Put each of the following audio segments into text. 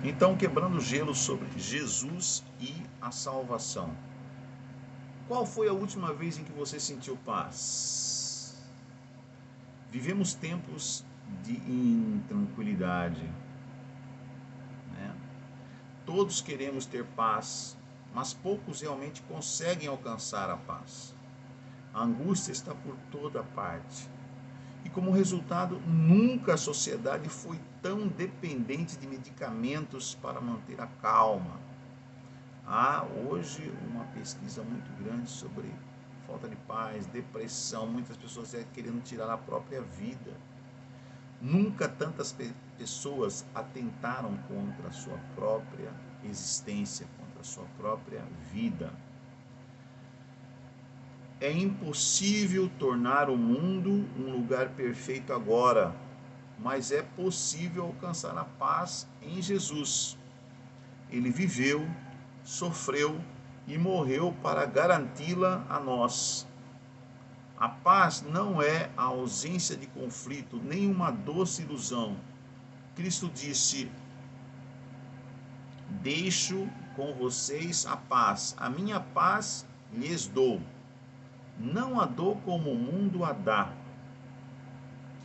Então, quebrando o gelo sobre Jesus e a salvação. Qual foi a última vez em que você sentiu paz? Vivemos tempos de intranquilidade, né? Todos queremos ter paz, mas poucos realmente conseguem alcançar a paz. A angústia está por toda parte. E como resultado, nunca a sociedade foi tão dependente de medicamentos para manter a calma. Há hoje uma pesquisa muito grande sobre falta de paz, depressão, muitas pessoas querendo tirar a própria vida. Nunca tantas pessoas atentaram contra a sua própria existência, contra a sua própria vida. É impossível tornar o mundo um lugar perfeito agora, mas é possível alcançar a paz em Jesus. Ele viveu, sofreu e morreu para garanti-la a nós. A paz não é a ausência de conflito, nem uma doce ilusão. Cristo disse: deixo com vocês a paz, a minha paz lhes dou. Não a dou como o mundo a dá.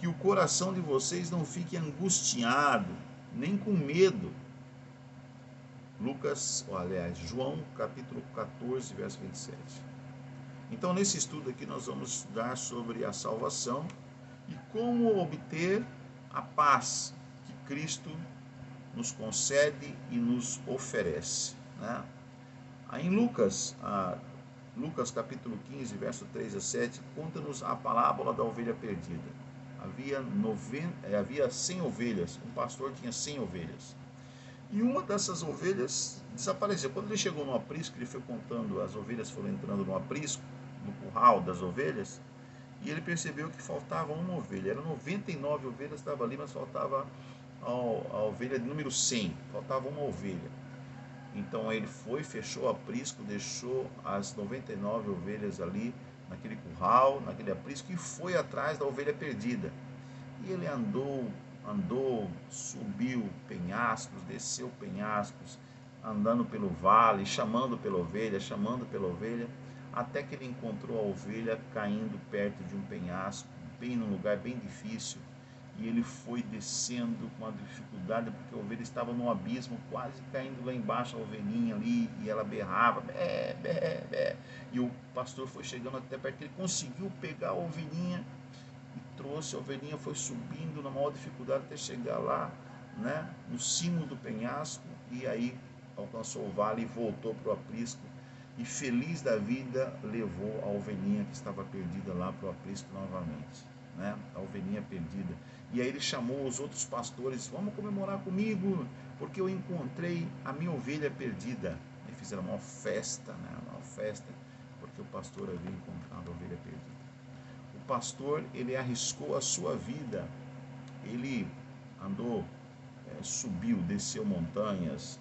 Que o coração de vocês não fique angustiado, nem com medo. João capítulo 14, verso 27. Então, nesse estudo aqui, nós vamos estudar sobre a salvação e como obter a paz que Cristo nos concede e nos oferece, né? Aí em Lucas capítulo 15, verso 3 a 7, conta-nos a parábola da ovelha perdida. Havia 100 ovelhas, um pastor tinha 100 ovelhas. E uma dessas ovelhas desapareceu. Quando ele chegou no aprisco, ele foi contando, as ovelhas foram entrando no aprisco, no curral das ovelhas, e ele percebeu que faltava uma ovelha. Eram 99 ovelhas, estava ali, mas faltava a ovelha de número 100, faltava uma ovelha. Então ele foi, fechou o aprisco, deixou as 99 ovelhas ali, naquele curral, naquele aprisco, e foi atrás da ovelha perdida. E ele andou, subiu penhascos, desceu penhascos, andando pelo vale, chamando pela ovelha, até que ele encontrou a ovelha caindo perto de um penhasco, bem num lugar bem difícil. E ele foi descendo com uma dificuldade, porque a ovelha estava no abismo, quase caindo lá embaixo, a ovelhinha ali, e ela berrava, bé, bé, bé. E o pastor foi chegando até perto, ele conseguiu pegar a ovelhinha e trouxe, a ovelhinha foi subindo na maior dificuldade até chegar lá, né, no cimo do penhasco, e aí alcançou o vale e voltou para o aprisco, e feliz da vida levou a ovelhinha que estava perdida lá para o aprisco novamente, né, a ovelhinha perdida. E aí ele chamou os outros pastores: vamos comemorar comigo, porque eu encontrei a minha ovelha perdida. E fizeram uma festa, né, uma festa, porque o pastor havia encontrado a ovelha perdida. O pastor, ele arriscou a sua vida, ele andou, subiu, desceu montanhas,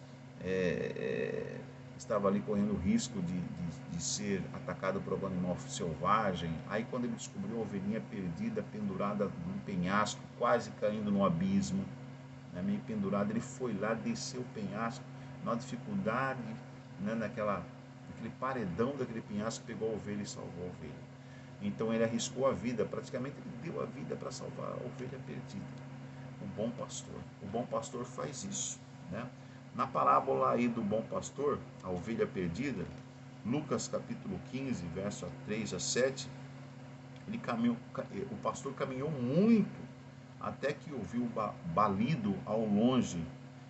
estava ali correndo o risco de ser atacado por algum animal selvagem. Aí quando ele descobriu a ovelhinha perdida, pendurada num penhasco, quase caindo no abismo, né, meio pendurado, ele foi lá, desceu o penhasco, na dificuldade, né, naquele paredão daquele penhasco, pegou a ovelha e salvou a ovelha. Então ele arriscou a vida, praticamente ele deu a vida para salvar a ovelha perdida. O bom pastor. O bom pastor faz isso, né? Na parábola aí do bom pastor, a ovelha perdida, Lucas capítulo 15, verso 3 a 7, o pastor caminhou muito até que ouviu balido ao longe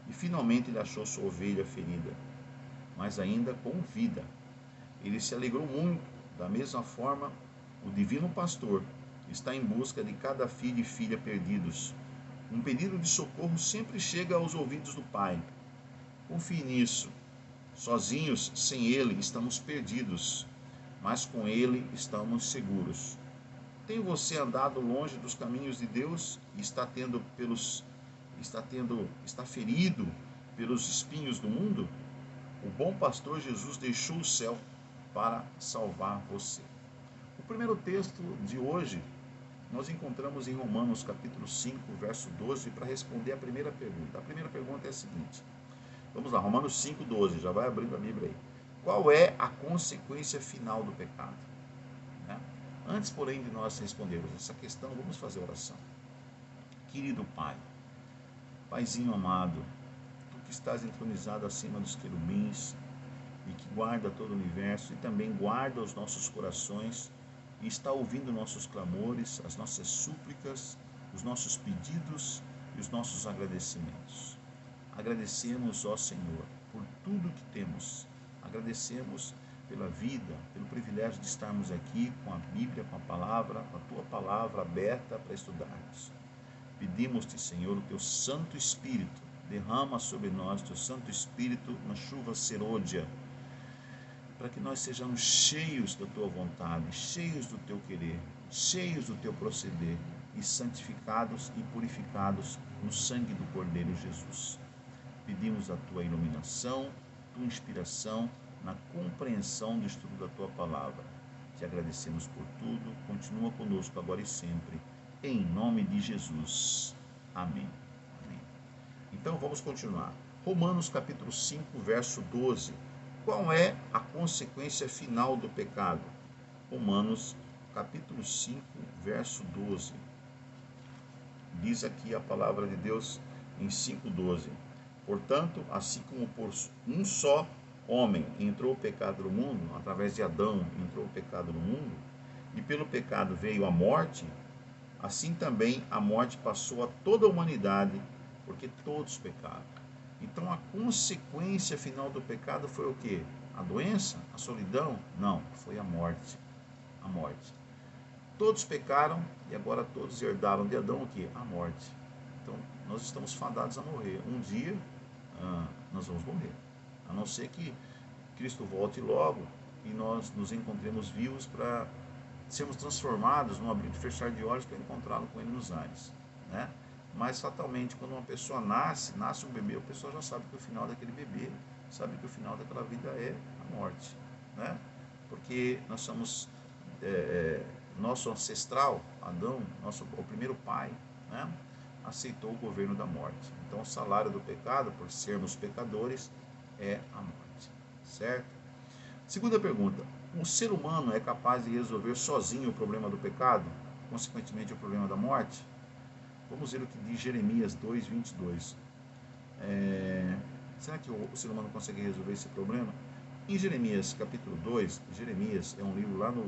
e finalmente ele achou sua ovelha ferida, mas ainda com vida. Ele se alegrou muito. Da mesma forma, o divino pastor está em busca de cada filho e filha perdidos. Um pedido de socorro sempre chega aos ouvidos do Pai. Confie nisso. Sozinhos, sem Ele, estamos perdidos, mas com Ele estamos seguros. Tem você andado longe dos caminhos de Deus e está ferido pelos espinhos do mundo? O bom pastor Jesus deixou o céu para salvar você. O primeiro texto de hoje nós encontramos em Romanos capítulo 5, verso 12, para responder a primeira pergunta. A primeira pergunta é a seguinte: Vamos lá, Romanos 5,12, já vai abrindo a Bíblia aí. Qual é a consequência final do pecado? Né? Antes, porém, de nós respondermos essa questão, vamos fazer oração. Querido Pai, Paizinho amado, Tu que estás entronizado acima dos querubins e que guarda todo o universo e também guarda os nossos corações e está ouvindo nossos clamores, as nossas súplicas, os nossos pedidos e os nossos agradecimentos. Agradecemos, ó Senhor, por tudo que temos. Agradecemos pela vida, pelo privilégio de estarmos aqui com a Bíblia, com a Tua palavra aberta para estudarmos. Pedimos-te, Senhor, o Teu Santo Espírito. Derrama sobre nós Teu Santo Espírito na chuva serôdia, para que nós sejamos cheios da Tua vontade, cheios do Teu querer, cheios do Teu proceder e santificados e purificados no sangue do Cordeiro Jesus. Pedimos a Tua iluminação, Tua inspiração na compreensão do estudo da Tua palavra. Te agradecemos por tudo, continua conosco agora e sempre, em nome de Jesus. Amém. Amém. Então vamos continuar. Romanos capítulo 5, verso 12. Qual é a consequência final do pecado? Romanos capítulo 5, verso 12. Diz aqui a palavra de Deus em 5,12. Portanto, assim como por um só homem entrou o pecado no mundo, através de Adão entrou o pecado no mundo, e pelo pecado veio a morte, assim também a morte passou a toda a humanidade, porque todos pecaram. Então a consequência final do pecado foi o quê? A doença? A solidão? Não, foi a morte. A morte. Todos pecaram e agora todos herdaram de Adão o quê? A morte. Então nós estamos fadados a morrer. Um dia nós vamos morrer. A não ser que Cristo volte logo e nós nos encontremos vivos para sermos transformados num abrir e fechar de olhos para encontrá-lo com Ele nos ares, né? Mas fatalmente, quando uma pessoa nasce um bebê, a pessoa já sabe que o final daquele bebê, sabe que o final daquela vida é a morte, né? Porque nós somos, nosso ancestral, Adão, o primeiro pai, né? Aceitou o governo da morte. Então o salário do pecado, por sermos pecadores, é a morte, certo? Segunda pergunta, o ser humano é capaz de resolver sozinho o problema do pecado, consequentemente o problema da morte? Vamos ver o que diz Jeremias 2:22. Será que o ser humano consegue resolver esse problema? Em Jeremias capítulo 2, Jeremias é um livro lá no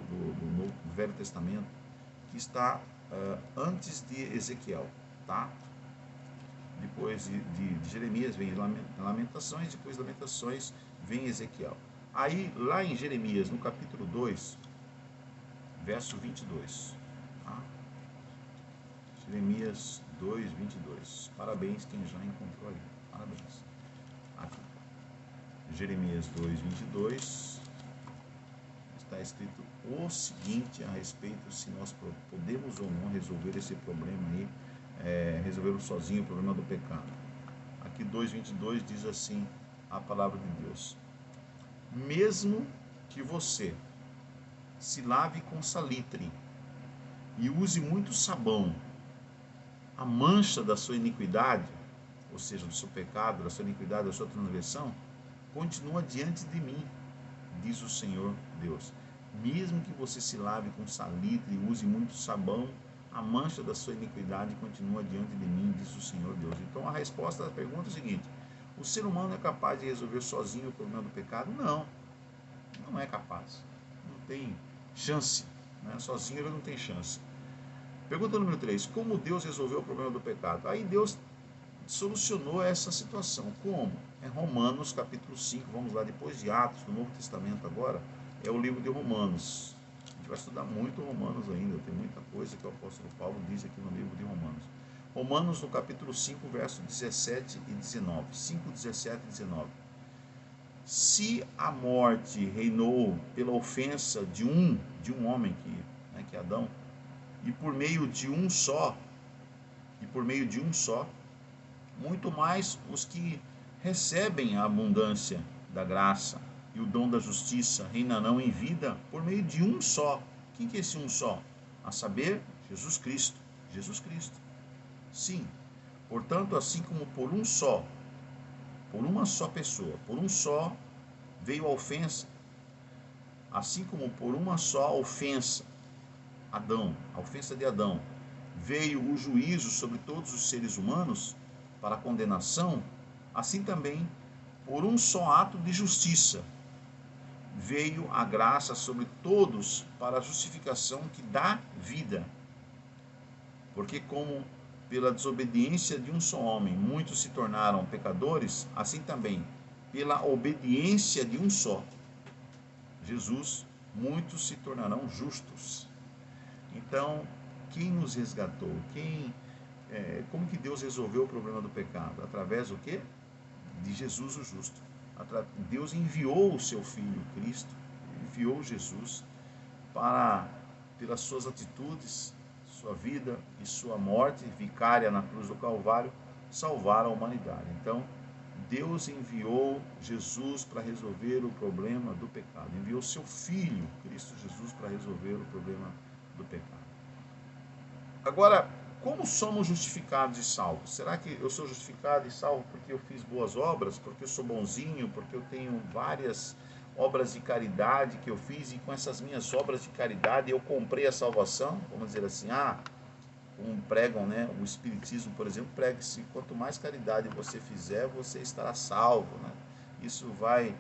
Velho Testamento, que está antes de Ezequiel, tá? Depois de Jeremias vem Lamentações, depois de Lamentações vem Ezequiel. Aí, lá em Jeremias, no capítulo 2, verso 22, tá? Jeremias 2:22. Parabéns quem já encontrou ali. Parabéns. Aqui. Jeremias 2:22. Está escrito o seguinte a respeito se nós podemos ou não resolver esse problema aí, resolver sozinho o problema do pecado. Aqui 2:22 diz assim a palavra de Deus: mesmo que você se lave com salitre e use muito sabão, a mancha da sua iniquidade, ou seja, do seu pecado, da sua iniquidade, da sua transgressão, continua diante de mim, diz o Senhor Deus. Mesmo que você se lave com salitre e use muito sabão, a mancha da sua iniquidade continua diante de mim, diz o Senhor Deus. Então a resposta da pergunta é a seguinte: o ser humano é capaz de resolver sozinho o problema do pecado? Não, não é capaz. Não tem chance, né? Sozinho ele não tem chance. Pergunta número 3, como Deus resolveu o problema do pecado? Aí Deus solucionou essa situação. Como? É Romanos capítulo 5, vamos lá, depois de Atos, do Novo Testamento agora, é o livro de Romanos. A gente vai estudar muito Romanos ainda, tem muita coisa que o apóstolo Paulo diz aqui no livro de Romanos. Romanos no capítulo 5, verso 17 e 19. 5, 17 e 19. Se a morte reinou pela ofensa de um homem, que é Adão, e por meio de um só, muito mais os que recebem a abundância da graça e o dom da justiça reinarão em vida por meio de um só. Quem que é esse um só? A saber, Jesus Cristo. Jesus Cristo. Sim. Portanto, assim como por um uma só pessoa, por um só veio a ofensa, assim como por uma só ofensa, Adão, a ofensa de Adão, veio o juízo sobre todos os seres humanos para a condenação, assim também, por um só ato de justiça, veio a graça sobre todos para a justificação que dá vida. Porque como pela desobediência de um só homem muitos se tornaram pecadores, assim também, pela obediência de um só, Jesus, muitos se tornarão justos. Então, quem nos resgatou? Como que Deus resolveu o problema do pecado? Através do quê? De Jesus o justo. Deus enviou o seu Filho, Cristo, enviou Jesus para, pelas suas atitudes, sua vida e sua morte vicária na cruz do Calvário, salvar a humanidade. Então, Deus enviou Jesus para resolver o problema do pecado. Enviou seu Filho, Cristo Jesus, para resolver o problema do pecado. Agora, como somos justificados e salvos? Será que eu sou justificado e salvo porque eu fiz boas obras, porque eu sou bonzinho, porque eu tenho várias obras de caridade que eu fiz e com essas minhas obras de caridade eu comprei a salvação? Vamos dizer assim, como pregam, né? O Espiritismo, por exemplo, prega-se, quanto mais caridade você fizer, você estará salvo, né? Isso vai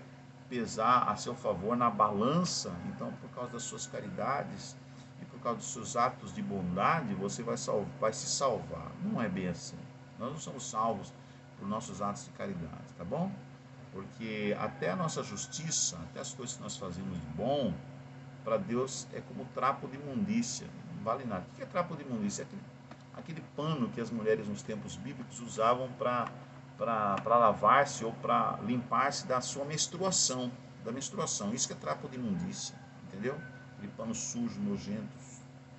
pesar a seu favor na balança, então por causa das suas caridades e por causa dos seus atos de bondade, você vai se salvar. Não é bem assim. Nós não somos salvos por nossos atos de caridade, tá bom? Porque até a nossa justiça, até as coisas que nós fazemos de bom, para Deus é como trapo de imundícia, não vale nada. O que é trapo de imundícia? É aquele pano que as mulheres nos tempos bíblicos usavam para lavar-se ou para limpar-se da sua menstruação, Isso que é trapo de imundícia, entendeu? Aquele pano sujo, nojento,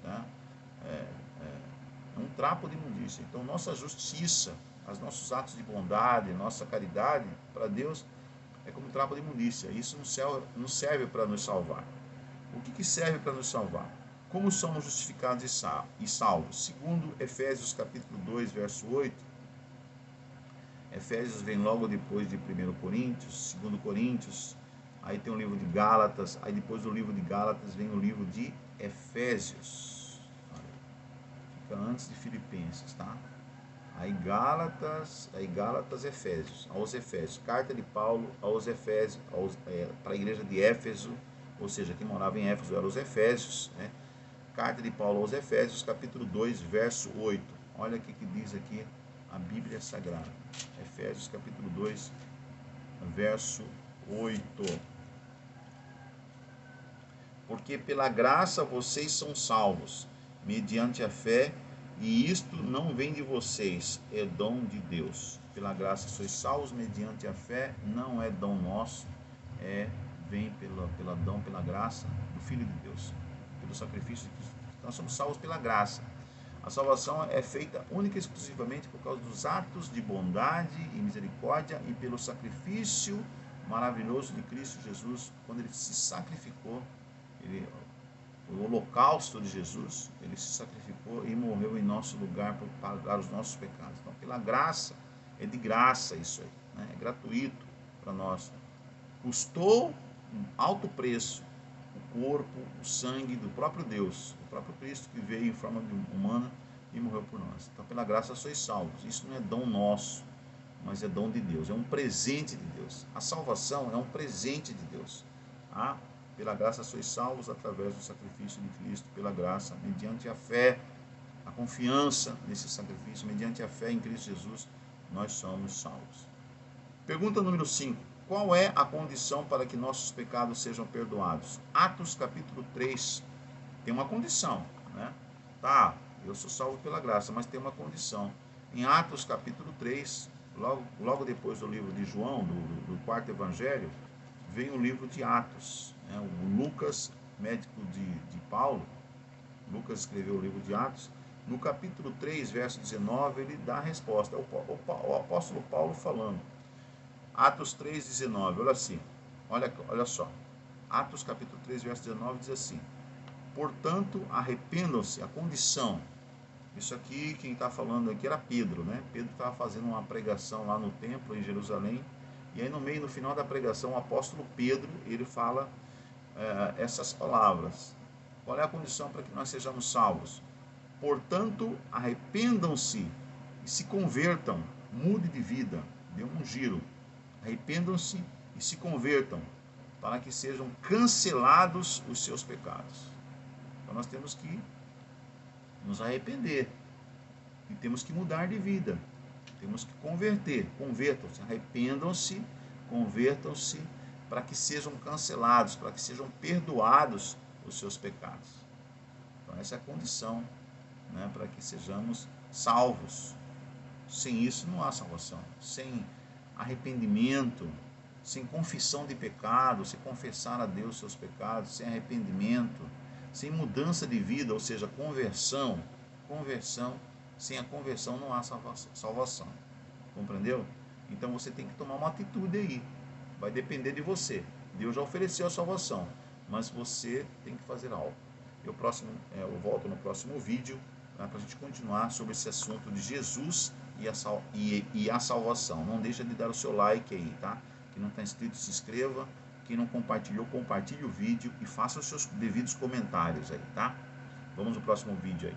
tá? É um trapo de imundícia. Então, nossa justiça, os nossos atos de bondade, nossa caridade, para Deus, é como um trapo de imundícia. Isso não serve para nos salvar. O que serve para nos salvar? Como somos justificados e salvos? Segundo Efésios capítulo 2, verso 8, Efésios vem logo depois de 1 Coríntios, 2 Coríntios, aí tem o livro de Gálatas, aí depois do livro de Gálatas vem o livro de Efésios. Fica antes de Filipenses, tá? Aí Gálatas, Efésios, aos Efésios, carta de Paulo aos Efésios, para a igreja de Éfeso, ou seja, quem morava em Éfeso eram os Efésios, né? Carta de Paulo aos Efésios, capítulo 2, verso 8. Olha o que diz aqui a Bíblia Sagrada. Efésios, capítulo 2, verso 8. Porque pela graça vocês são salvos, mediante a fé, e isto não vem de vocês, é dom de Deus. Pela graça sois salvos, mediante a fé, não é dom nosso, vem pela graça do Filho de Deus, pelo sacrifício de Cristo. Nós somos salvos pela graça. A salvação é feita única e exclusivamente por causa dos atos de bondade e misericórdia e pelo sacrifício maravilhoso de Cristo Jesus, quando ele se sacrificou, o holocausto de Jesus, ele se sacrificou e morreu em nosso lugar para pagar os nossos pecados. Então, pela graça, é de graça isso aí, né? É gratuito para nós. Custou um alto preço, o corpo, o sangue do próprio Deus, o próprio Cristo que veio em forma humana e morreu por nós. Então, pela graça sois salvos. Isso não é dom nosso, mas é dom de Deus, é um presente de Deus. A salvação é um presente de Deus. Pela graça sois salvos através do sacrifício de Cristo, pela graça, mediante a fé, a confiança nesse sacrifício, mediante a fé em Cristo Jesus, nós somos salvos. Pergunta número 5. Qual é a condição para que nossos pecados sejam perdoados? Atos capítulo 3 tem uma condição, né? Eu sou salvo pela graça, mas tem uma condição. Em Atos capítulo 3, logo depois do livro de João, do quarto evangelho, vem o livro de Atos, né? O Lucas, médico de Paulo, Lucas escreveu o livro de Atos. No capítulo 3, verso 19, ele dá a resposta. O apóstolo Paulo falando. Atos 3, 19, olha só. Atos capítulo 3, verso 19 diz assim: portanto, arrependam-se, a condição. Isso aqui, quem está falando aqui era Pedro, né? Pedro estava fazendo uma pregação lá no templo em Jerusalém, E aí no final da pregação, o apóstolo Pedro, ele fala essas palavras. Qual é a condição para que nós sejamos salvos? Portanto, arrependam-se e se convertam, mude de vida, dê um giro. Arrependam-se e se convertam, para que sejam cancelados os seus pecados. Então nós temos que nos arrepender e temos que mudar de vida. Temos que converter, convertam-se, arrependam-se, convertam-se, para que sejam cancelados, para que sejam perdoados os seus pecados. Então essa é a condição, né, para que sejamos salvos. Sem isso não há salvação. Sem arrependimento, sem confissão de pecado, sem confessar a Deus seus pecados, sem arrependimento, sem mudança de vida, ou seja, conversão, sem a conversão não há salvação. Compreendeu? Então você tem que tomar uma atitude aí. Vai depender de você. Deus já ofereceu a salvação, mas você tem que fazer algo. Eu volto no próximo vídeo, para a gente continuar sobre esse assunto de Jesus e a salvação. Não deixa de dar o seu like aí, tá? Quem não está inscrito, se inscreva. Quem não compartilhou, compartilhe o vídeo e faça os seus devidos comentários aí, tá? Vamos no próximo vídeo aí.